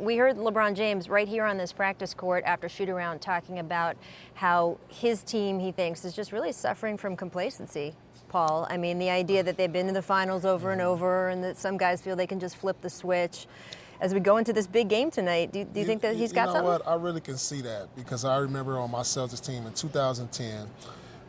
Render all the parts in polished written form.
we heard LeBron James right here on this practice court after shoot-around talking about how his team, he thinks, is just really suffering from complacency, Paul. I mean, the idea that they've been to the finals over and over and that some guys feel they can just flip the switch. As we go into this big game tonight, do you think that he's got something? You know what? I really can see that because I remember on my Celtics team in 2010,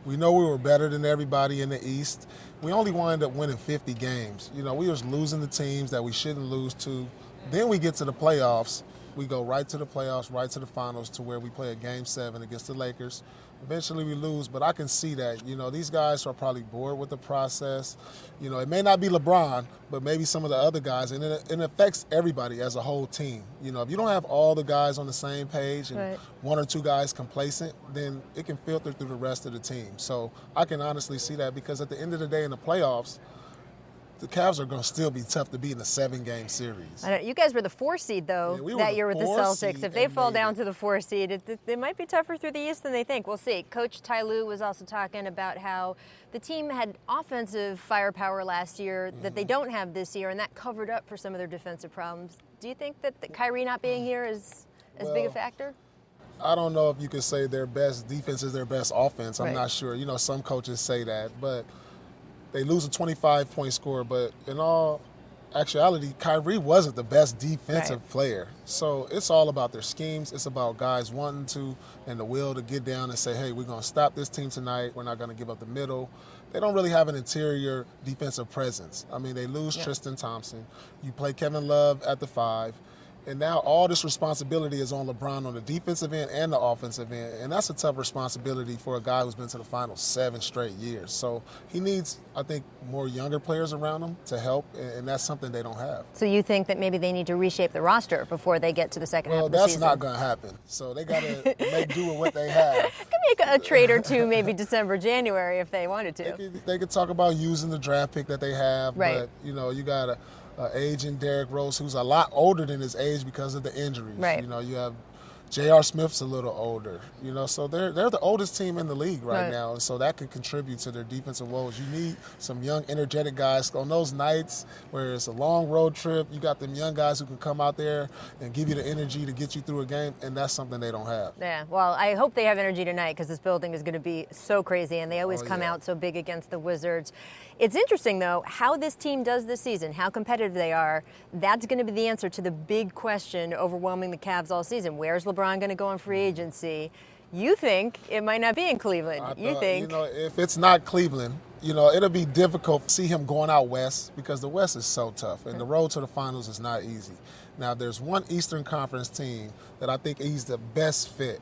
we know we were better than everybody in the East. We only wound up winning 50 games. You know, we was losing the teams that we shouldn't lose to. Then we get to the playoffs. We go right to the playoffs, right to the finals, to where we play a Game 7 against the Lakers. Eventually we lose, but I can see that. You know, these guys are probably bored with the process. You know, it may not be LeBron, but maybe some of the other guys, and it affects everybody as a whole team. You know, if you don't have all the guys on the same page and one or two guys complacent, then it can filter through the rest of the team. So I can honestly see that because at the end of the day in the playoffs, the Cavs are going to still be tough to beat in a 7-game series. I know, you guys were the 4 seed, though, that year with the Celtics. If they fall down to the 4 seed, it might be tougher through the East than they think. We'll see. Coach Ty Lue was also talking about how the team had offensive firepower last year that they don't have this year, and that covered up for some of their defensive problems. Do you think that Kyrie not being here is as big a factor? I don't know if you could say their best defense is their best offense. I'm not sure. You know, some coaches say that, but they lose a 25-point score, but in all actuality, Kyrie wasn't the best defensive player. So it's all about their schemes. It's about guys wanting to and the will to get down and say, hey, we're going to stop this team tonight. We're not going to give up the middle. They don't really have an interior defensive presence. I mean, they lose Tristan Thompson. You play Kevin Love at the 5. And now all this responsibility is on LeBron on the defensive end and the offensive end. And that's a tough responsibility for a guy who's been to the finals 7 straight years. So he needs, I think, more younger players around him to help, and that's something they don't have. So you think that maybe they need to reshape the roster before they get to the second half of the season? Well, that's not going to happen. So they got to make do with what they have. Could make a trade or two maybe December, January if they wanted to. They could talk about using the draft pick that they have, but, you know, you got to aging Derrick Rose, who's a lot older than his age because of the injuries. You know, you have J.R. Smith's a little older. You know, so they're the oldest team in the league right now, and so that can contribute to their defensive woes. You need some young, energetic guys on those nights where it's a long road trip. You got them young guys who can come out there and give you the energy to get you through a game, and that's something they don't have. Yeah, well, I hope they have energy tonight because this building is going to be so crazy, and they always come out so big against the Wizards. It's interesting, though, how this team does this season, how competitive they are. That's going to be the answer to the big question overwhelming the Cavs all season. Where's LeBron going to go in free agency? You think it might not be in Cleveland. You think. You know, if it's not Cleveland, you know, it'll be difficult to see him going out west because the West is so tough, and the road to the finals is not easy. Now, there's one Eastern Conference team that I think he's the best fit,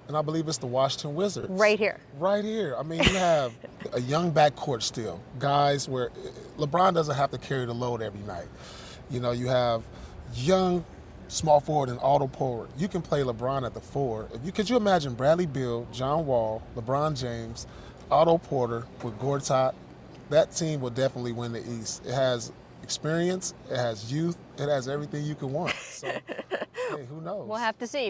and I believe it's the Washington Wizards. Right here. Right here. I mean, you have a young backcourt still. Guys where LeBron doesn't have to carry the load every night. You know, you have young small forward and Otto Porter. You can play LeBron at the 4. Could you imagine Bradley Beal, John Wall, LeBron James, Otto Porter with Gortat? That team will definitely win the East. It has experience, it has youth, it has everything you can want. So, hey, who knows? We'll have to see.